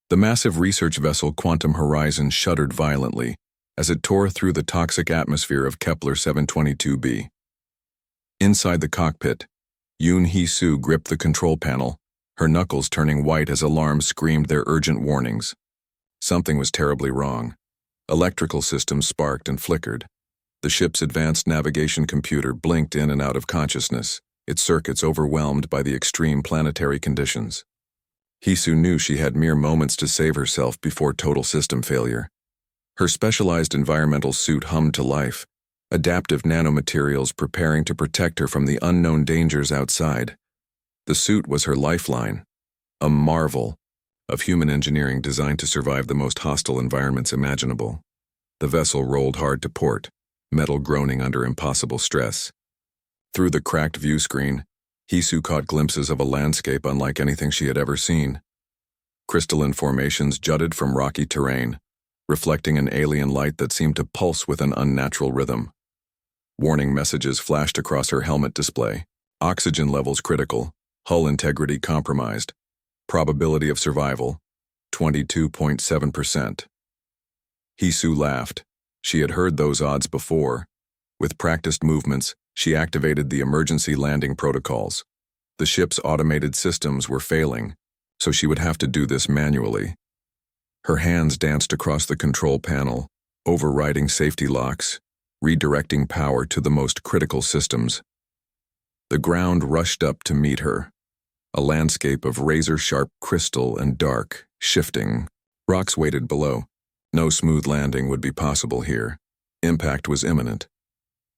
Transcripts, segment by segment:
The massive research vessel Quantum Horizon shuddered violently as it tore through the toxic atmosphere of Kepler 722b. Inside the cockpit, Yoon Hee-soo gripped the control panel, her knuckles turning white as alarms screamed their urgent warnings. Something was terribly wrong. Electrical systems sparked and flickered. The ship's advanced navigation computer blinked in and out of consciousness, its circuits overwhelmed by the extreme planetary conditions. Hee-soo knew she had mere moments to save herself before total system failure. Her specialized environmental suit hummed to life, adaptive nanomaterials preparing to protect her from the unknown dangers outside. The suit was her lifeline, a marvel of human engineering designed to survive the most hostile environments imaginable. The vessel rolled hard to port, metal groaning under impossible stress. Through the cracked view screen, Hee-soo caught glimpses of a landscape unlike anything she had ever seen. Crystalline formations jutted from rocky terrain, reflecting an alien light that seemed to pulse with an unnatural rhythm. Warning messages flashed across her helmet display. Oxygen levels critical, hull integrity compromised, probability of survival, 22.7%. Hee-soo laughed. She had heard those odds before. With practiced movements, she activated the emergency landing protocols. The ship's automated systems were failing, so she would have to do this manually. Her hands danced across the control panel, overriding safety locks, redirecting power to the most critical systems. The ground rushed up to meet her, a landscape of razor-sharp crystal and dark, shifting. Rocks waited below. No smooth landing would be possible here. Impact was imminent.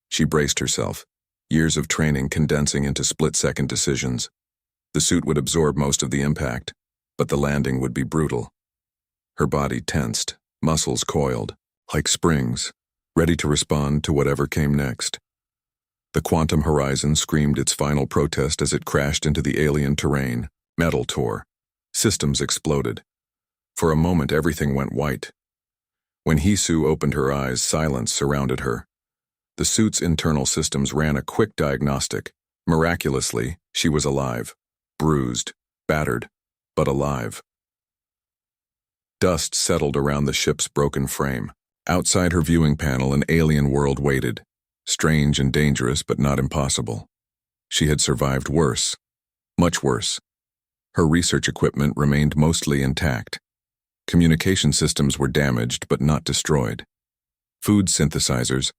She braced herself, years of training condensing into split-second decisions. The suit would absorb most of the impact, but the landing would be brutal. Her body tensed, muscles coiled, like springs, ready to respond to whatever came next. The Quantum Horizon screamed its final protest as it crashed into the alien terrain. Metal tore. Systems exploded. For a moment, everything went white. When Hee-soo opened her eyes, silence surrounded her. The suit's internal systems ran a quick diagnostic. Miraculously, she was alive. Bruised, battered, but alive. Dust settled around the ship's broken frame. Outside her viewing panel, an alien world waited. Strange and dangerous, but not impossible. She had survived worse. Much worse. Her research equipment remained mostly intact. Communication systems were damaged, but not destroyed. Food synthesizers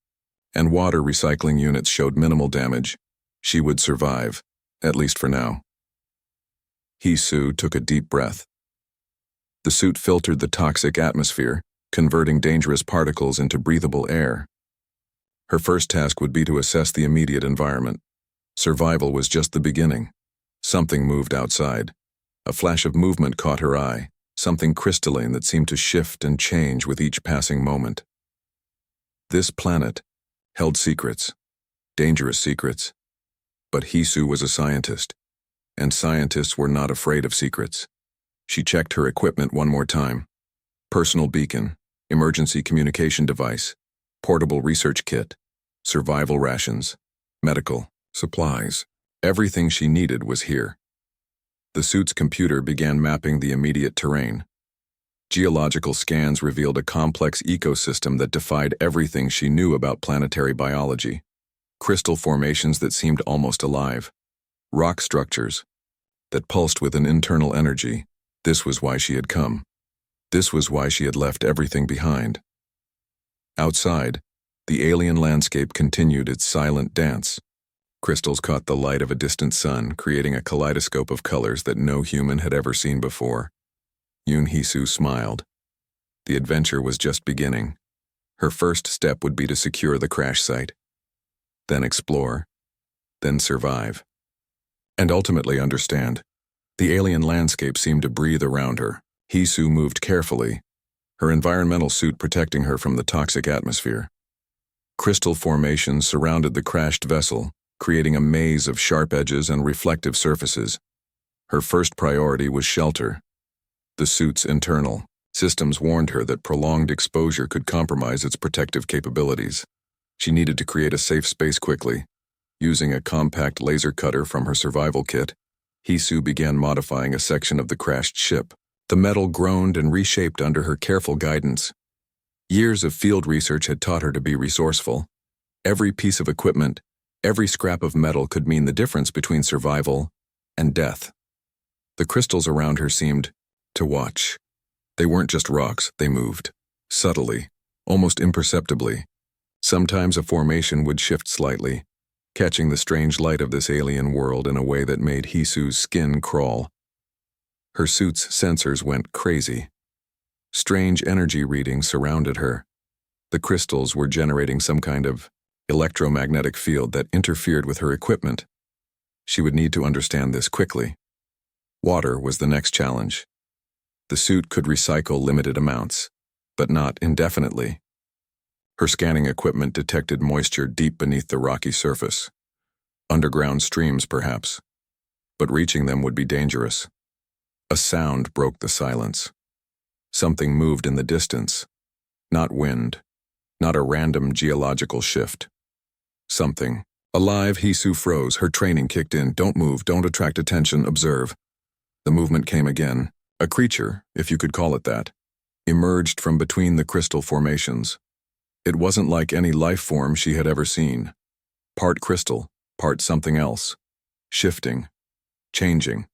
and water recycling units showed minimal damage. She would survive, at least for now. Hee-soo took a deep breath. The suit filtered the toxic atmosphere, converting dangerous particles into breathable air. Her first task would be to assess the immediate environment. Survival was just the beginning. Something moved outside. A flash of movement caught her eye, something crystalline that seemed to shift and change with each passing moment. This planet held secrets, dangerous secrets. But Hee-soo was a scientist, and scientists were not afraid of secrets. She checked her equipment one more time. Personal beacon, emergency communication device, portable research kit, survival rations, medical supplies. Everything she needed was here. The suit's computer began mapping the immediate terrain. Geological scans revealed a complex ecosystem that defied everything she knew about planetary biology. Crystal formations that seemed almost alive. Rock structures that pulsed with an internal energy. This was why she had come. This was why she had left everything behind. Outside, the alien landscape continued its silent dance. Crystals caught the light of a distant sun, creating a kaleidoscope of colors that no human had ever seen before. Yoon Hee-soo smiled. The adventure was just beginning. Her first step would be to secure the crash site, then explore, then survive, and ultimately understand. The alien landscape seemed to breathe around her. Hee-soo moved carefully, her environmental suit protecting her from the toxic atmosphere. Crystal formations surrounded the crashed vessel, creating a maze of sharp edges and reflective surfaces. Her first priority was shelter. The suit's internal systems warned her that prolonged exposure could compromise its protective capabilities. She needed to create a safe space quickly. Using a compact laser cutter from her survival kit, Hee-soo began modifying a section of the crashed ship. The metal groaned and reshaped under her careful guidance. Years of field research had taught her to be resourceful. Every piece of equipment, every scrap of metal could mean the difference between survival and death. The crystals around her seemed to watch. They weren't just rocks, they moved. Subtly, almost imperceptibly. Sometimes a formation would shift slightly, catching the strange light of this alien world in a way that made Hisu's skin crawl. Her suit's sensors went crazy. Strange energy readings surrounded her. The crystals were generating some kind of electromagnetic field that interfered with her equipment. She would need to understand this quickly. Water was the next challenge. The suit could recycle limited amounts, but not indefinitely. Her scanning equipment detected moisture deep beneath the rocky surface. Underground streams, perhaps. But reaching them would be dangerous. A sound broke the silence. Something moved in the distance. Not wind. Not a random geological shift. Something. Alive, Hisu froze. Her training kicked in. Don't move, don't attract attention, observe. The movement came again. A creature, if you could call it that, emerged from between the crystal formations. It wasn't like any life form she had ever seen. Part crystal, part something else. Shifting. Changing.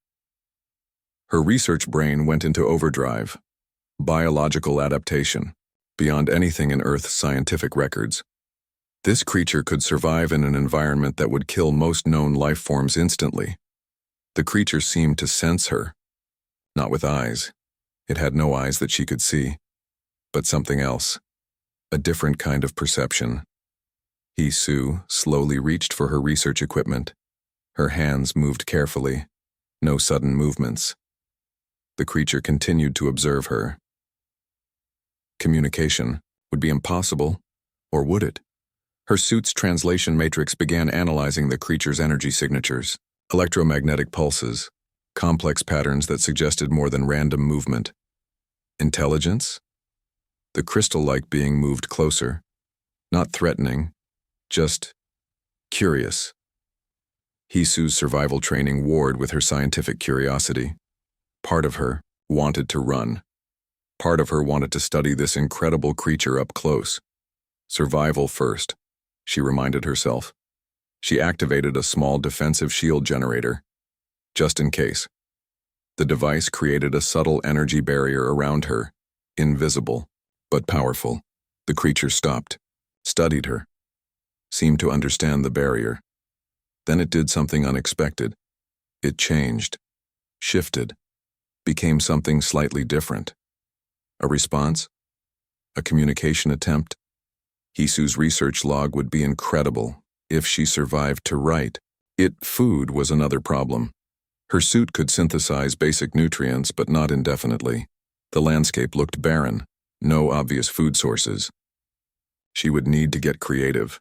Her research brain went into overdrive. Biological adaptation, beyond anything in Earth's scientific records. This creature could survive in an environment that would kill most known life forms instantly. The creature seemed to sense her. Not with eyes. It had no eyes that she could see. But something else. A different kind of perception. Hisu slowly reached for her research equipment. Her hands moved carefully. No sudden movements. The creature continued to observe her. Communication would be impossible, or would it? Her suit's translation matrix began analyzing the creature's energy signatures, electromagnetic pulses, complex patterns that suggested more than random movement. Intelligence? The crystal-like being moved closer, not threatening, just curious. Hisu's survival training warred with her scientific curiosity. Part of her wanted to run. Part of her wanted to study this incredible creature up close. Survival first, she reminded herself. She activated a small defensive shield generator, just in case. The device created a subtle energy barrier around her, invisible, but powerful. The creature stopped, studied her, seemed to understand the barrier. Then it did something unexpected. It changed, shifted, became something slightly different. A response? A communication attempt? Hisu's research log would be incredible if she survived to write. Food was another problem. Her suit could synthesize basic nutrients, but not indefinitely. The landscape looked barren, no obvious food sources. She would need to get creative.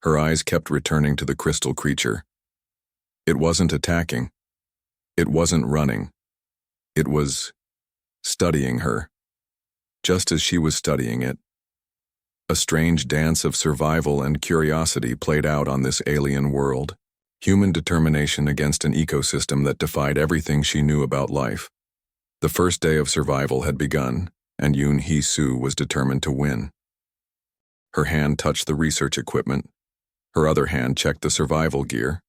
Her eyes kept returning to the crystal creature. It wasn't attacking. It wasn't running. It was studying her. Just as she was studying it, a strange dance of survival and curiosity played out on this alien world. Human determination against an ecosystem that defied everything she knew about life. The first day of survival had begun, and Yoon Hee-soo was determined to win. Her hand touched the research equipment. Her other hand checked the survival gear.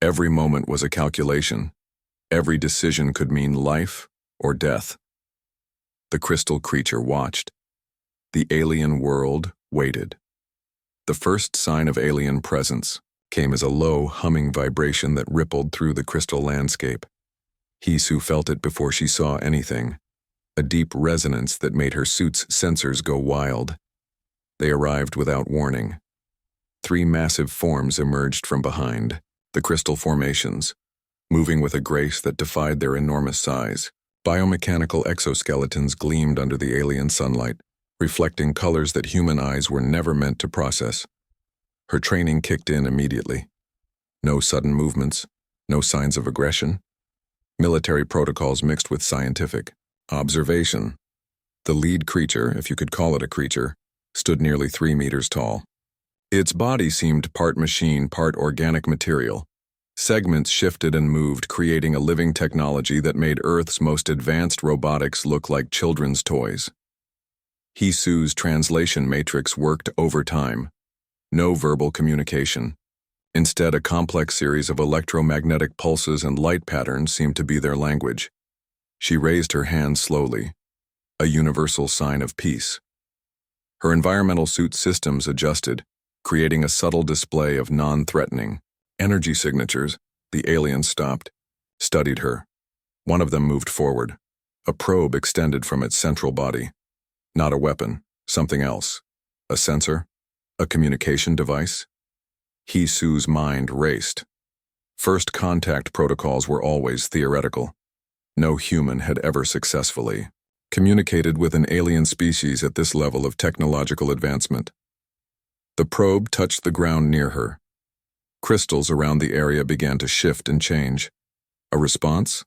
Every moment was a calculation. Every decision could mean life or death. The crystal creature watched. The alien world waited. The first sign of alien presence came as a low, humming vibration that rippled through the crystal landscape. Hee-soo felt it before she saw anything, a deep resonance that made her suit's sensors go wild. They arrived without warning. 3 massive forms emerged from behind, the crystal formations, moving with a grace that defied their enormous size. Biomechanical exoskeletons gleamed under the alien sunlight, reflecting colors that human eyes were never meant to process. Her training kicked in immediately. No sudden movements, no signs of aggression. Military protocols mixed with scientific observation. The lead creature, if you could call it a creature, stood nearly 3 meters tall. Its body seemed part machine, part organic material. Segments shifted and moved, creating a living technology that made Earth's most advanced robotics look like children's toys. Hisu's translation matrix worked overtime. No verbal communication. Instead, a complex series of electromagnetic pulses and light patterns seemed to be their language. She raised her hand slowly, a universal sign of peace. Her environmental suit systems adjusted, creating a subtle display of non-threatening energy signatures. The aliens stopped, studied her. One of them moved forward. A probe extended from its central body. Not a weapon, something else. A sensor? A communication device? Hisu's mind raced. First contact protocols were always theoretical. No human had ever successfully communicated with an alien species at this level of technological advancement. The probe touched the ground near her. Crystals around the area began to shift and change. A response?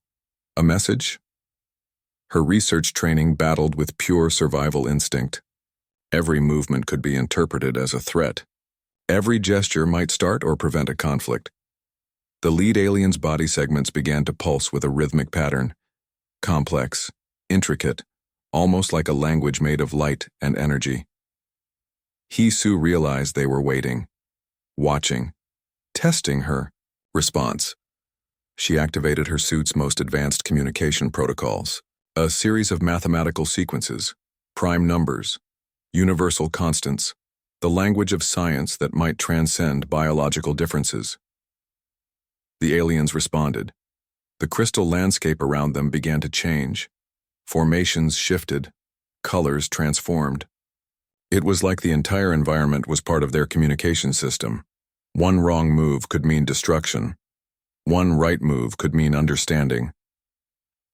A message? Her research training battled with pure survival instinct. Every movement could be interpreted as a threat. Every gesture might start or prevent a conflict. The lead alien's body segments began to pulse with a rhythmic pattern. Complex, intricate, almost like a language made of light and energy. Hisu realized they were waiting, watching, testing her. Response. She activated her suit's most advanced communication protocols. A series of mathematical sequences, prime numbers, universal constants, the language of science that might transcend biological differences. The aliens responded. The crystal landscape around them began to change. Formations shifted, colors transformed. It was like the entire environment was part of their communication system. One wrong move could mean destruction. One right move could mean understanding.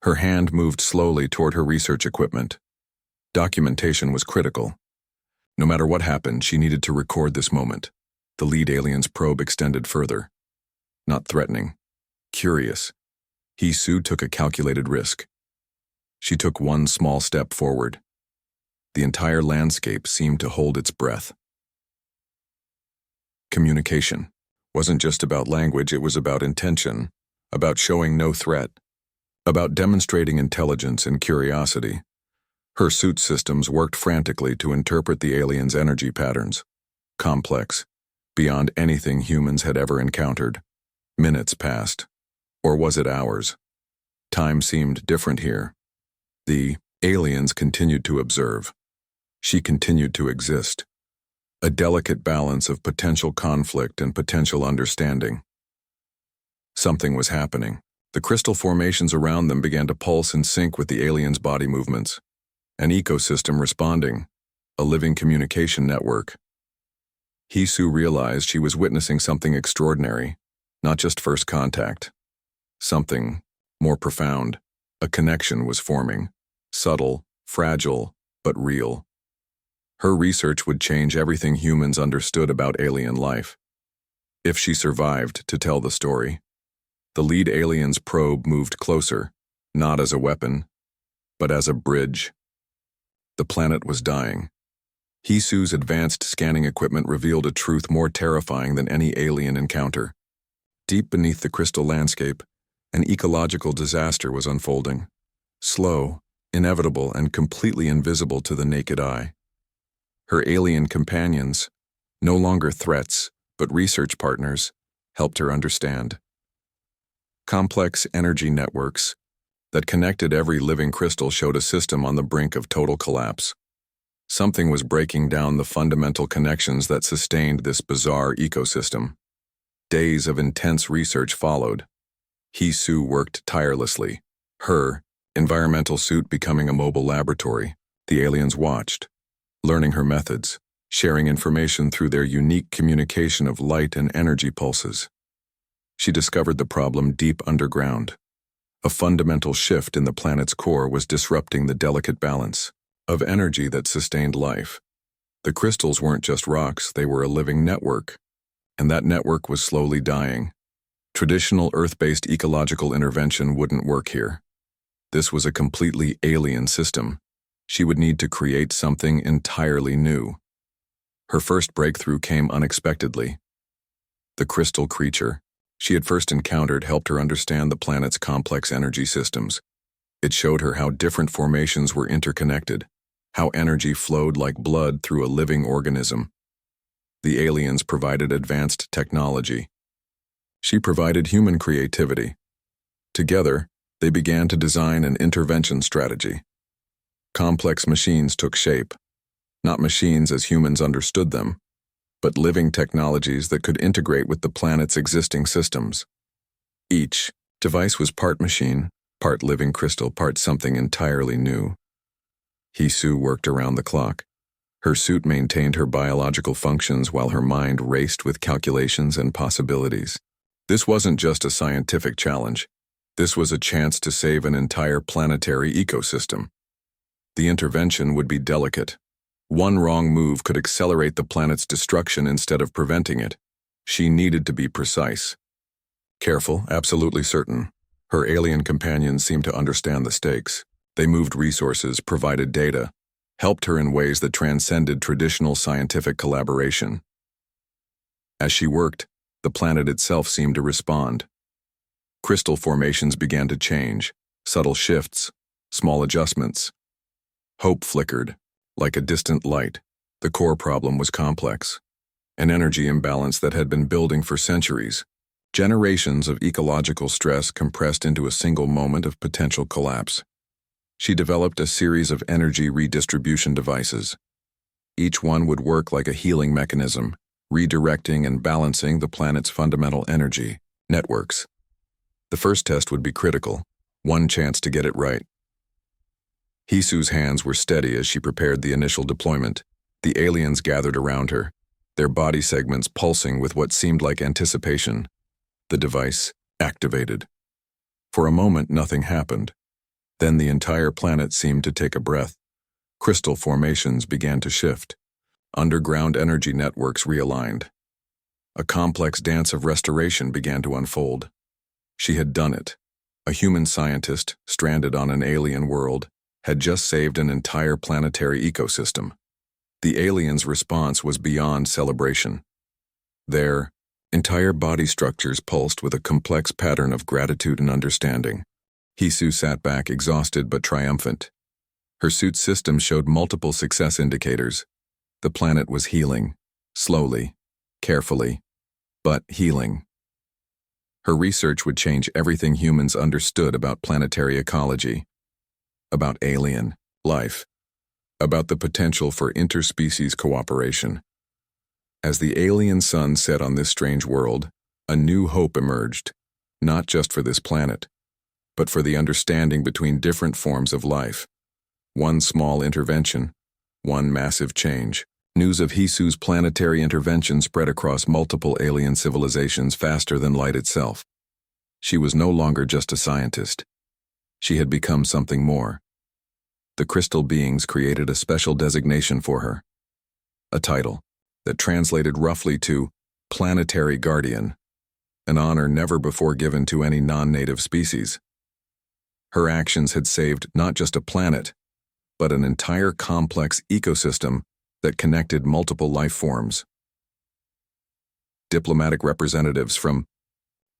Her hand moved slowly toward her research equipment. Documentation was critical. No matter what happened, she needed to record this moment. The lead alien's probe extended further. Not threatening. Curious. Hisu took a calculated risk. She took one small step forward. The entire landscape seemed to hold its breath. Communication wasn't just about language, it was about intention, about showing no threat, about demonstrating intelligence and curiosity. Her suit systems worked frantically to interpret the aliens' energy patterns. Complex, beyond anything humans had ever encountered. Minutes passed. Or was it hours? Time seemed different here. The aliens continued to observe. She continued to exist. A delicate balance of potential conflict and potential understanding. Something was happening. The crystal formations around them began to pulse in sync with the aliens' body movements. An ecosystem responding, a living communication network. Hisu realized she was witnessing something extraordinary, not just first contact. Something more profound. A connection was forming, subtle, fragile, but real. Her research would change everything humans understood about alien life. If she survived to tell the story. The lead alien's probe moved closer, not as a weapon, but as a bridge. The planet was dying. Hisu's advanced scanning equipment revealed a truth more terrifying than any alien encounter. Deep beneath the crystal landscape, an ecological disaster was unfolding. Slow, inevitable, and completely invisible to the naked eye. Her alien companions, no longer threats, but research partners, helped her understand. Complex energy networks that connected every living crystal showed a system on the brink of total collapse. Something was breaking down the fundamental connections that sustained this bizarre ecosystem. Days of intense research followed. Hisu worked tirelessly, her environmental suit becoming a mobile laboratory. The aliens watched, learning her methods, sharing information through their unique communication of light and energy pulses. She discovered the problem deep underground. A fundamental shift in the planet's core was disrupting the delicate balance of energy that sustained life. The crystals weren't just rocks, they were a living network, and that network was slowly dying. Traditional Earth-based ecological intervention wouldn't work here. This was a completely alien system. She would need to create something entirely new. Her first breakthrough came unexpectedly. The crystal creature, she had first encountered helped her understand the planet's complex energy systems. It showed her how different formations were interconnected, how energy flowed like blood through a living organism. The aliens provided advanced technology. She provided human creativity. Together, they began to design an intervention strategy. Complex machines took shape, not machines as humans understood them, but living technologies that could integrate with the planet's existing systems. Each device was part machine, part living crystal, part something entirely new. Hisu worked around the clock. Her suit maintained her biological functions while her mind raced with calculations and possibilities. This wasn't just a scientific challenge. This was a chance to save an entire planetary ecosystem. The intervention would be delicate. One wrong move could accelerate the planet's destruction instead of preventing it. She needed to be precise. Careful, absolutely certain. Her alien companions seemed to understand the stakes. They moved resources, provided data, helped her in ways that transcended traditional scientific collaboration. As she worked, the planet itself seemed to respond. Crystal formations began to change, subtle shifts, small adjustments. Hope flickered. Like a distant light, the core problem was complex. An energy imbalance that had been building for centuries. Generations of ecological stress compressed into a single moment of potential collapse. She developed a series of energy redistribution devices. Each one would work like a healing mechanism, redirecting and balancing the planet's fundamental energy networks. The first test would be critical, one chance to get it right. Hisu's hands were steady as she prepared the initial deployment. The aliens gathered around her, their body segments pulsing with what seemed like anticipation. The device activated. For a moment, nothing happened. Then the entire planet seemed to take a breath. Crystal formations began to shift. Underground energy networks realigned. A complex dance of restoration began to unfold. She had done it. A human scientist, stranded on an alien world, had just saved an entire planetary ecosystem. The aliens' response was beyond celebration. Their entire body structures pulsed with a complex pattern of gratitude and understanding. Hisu sat back, exhausted but triumphant. Her suit system showed multiple success indicators. The planet was healing, slowly, carefully, but healing. Her research would change everything humans understood about planetary ecology, about alien life, about the potential for interspecies cooperation. As the alien sun set on this strange world, a new hope emerged, not just for this planet, but for the understanding between different forms of life. One small intervention, one massive change. News of Hisu's planetary intervention spread across multiple alien civilizations faster than light itself. She was no longer just a scientist. She had become something more. The crystal beings created a special designation for her, a title that translated roughly to Planetary Guardian, an honor never before given to any non-native species. Her actions had saved not just a planet, but an entire complex ecosystem that connected multiple life forms. Diplomatic representatives from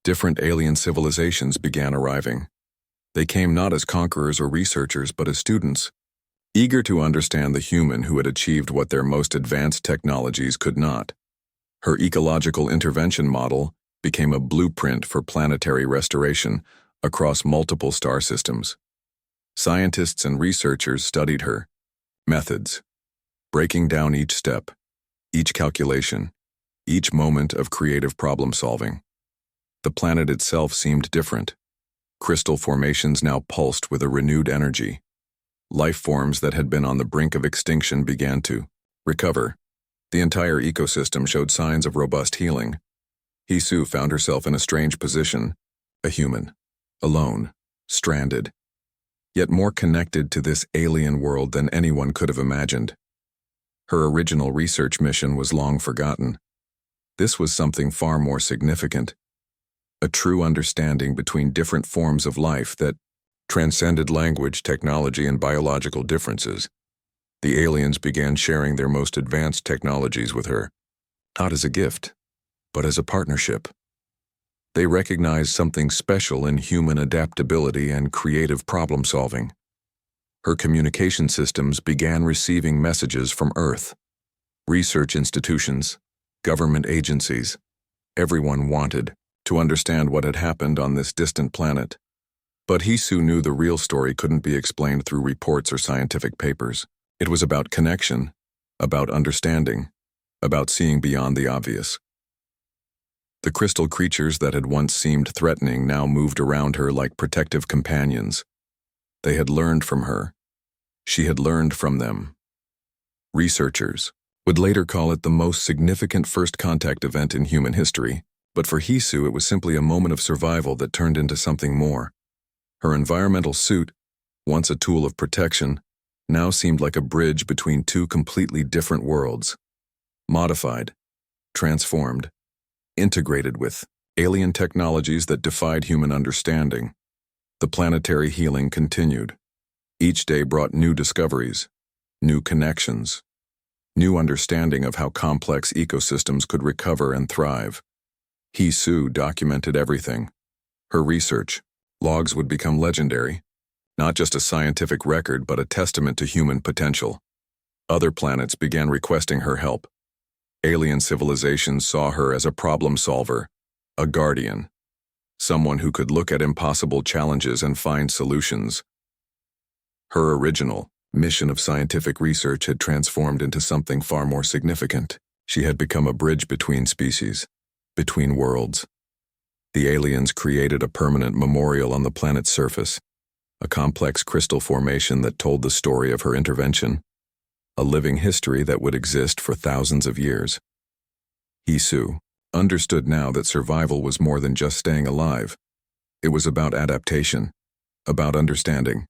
different alien civilizations began arriving. They came not as conquerors or researchers, but as students, eager to understand the human who had achieved what their most advanced technologies could not. Her ecological intervention model became a blueprint for planetary restoration across multiple star systems. Scientists and researchers studied her methods, breaking down each step, each calculation, each moment of creative problem-solving. The planet itself seemed different. Crystal formations now pulsed with a renewed energy. Life forms that had been on the brink of extinction began to recover. The entire ecosystem showed signs of robust healing. Hisu found herself in a strange position, a human, alone, stranded, yet more connected to this alien world than anyone could have imagined. Her original research mission was long forgotten. This was something far more significant. A true understanding between different forms of life that transcended language, technology, and biological differences. The aliens began sharing their most advanced technologies with her, not as a gift, but as a partnership. They recognized something special in human adaptability and creative problem-solving. Her communication systems began receiving messages from Earth. Research institutions, government agencies, everyone wanted to understand what had happened on this distant planet. But Hisu knew the real story couldn't be explained through reports or scientific papers. It was about connection, about understanding, about seeing beyond the obvious. The crystal creatures that had once seemed threatening now moved around her like protective companions. They had learned from her. She had learned from them. Researchers would later call it the most significant first contact event in human history, but for Hisu it was simply a moment of survival that turned into something more. Her environmental suit, once a tool of protection, now seemed like a bridge between two completely different worlds. Modified, transformed, integrated with alien technologies that defied human understanding. The planetary healing continued. Each day brought new discoveries, new connections, new understanding of how complex ecosystems could recover and thrive. Hisu documented everything. Her research, logs would become legendary, not just a scientific record but a testament to human potential. Other planets began requesting her help. Alien civilizations saw her as a problem solver, a guardian, someone who could look at impossible challenges and find solutions. Her original mission of scientific research had transformed into something far more significant. She had become a bridge between species, between worlds. The aliens created a permanent memorial on the planet's surface, a complex crystal formation that told the story of her intervention, a living history that would exist for thousands of years. Hisu understood now that survival was more than just staying alive. It was about adaptation, about understanding,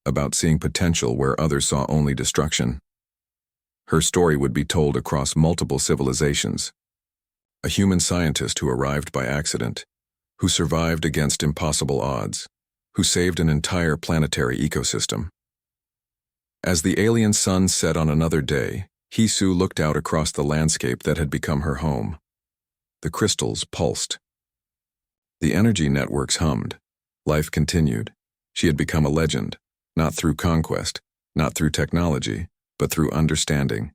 about seeing potential where others saw only destruction. Her story would be told across multiple civilizations. A human scientist who arrived by accident, who survived against impossible odds, who saved an entire planetary ecosystem. As the alien sun set on another day, Hisu looked out across the landscape that had become her home. The crystals pulsed. The energy networks hummed. Life continued. She had become a legend, not through conquest, not through technology, but through understanding.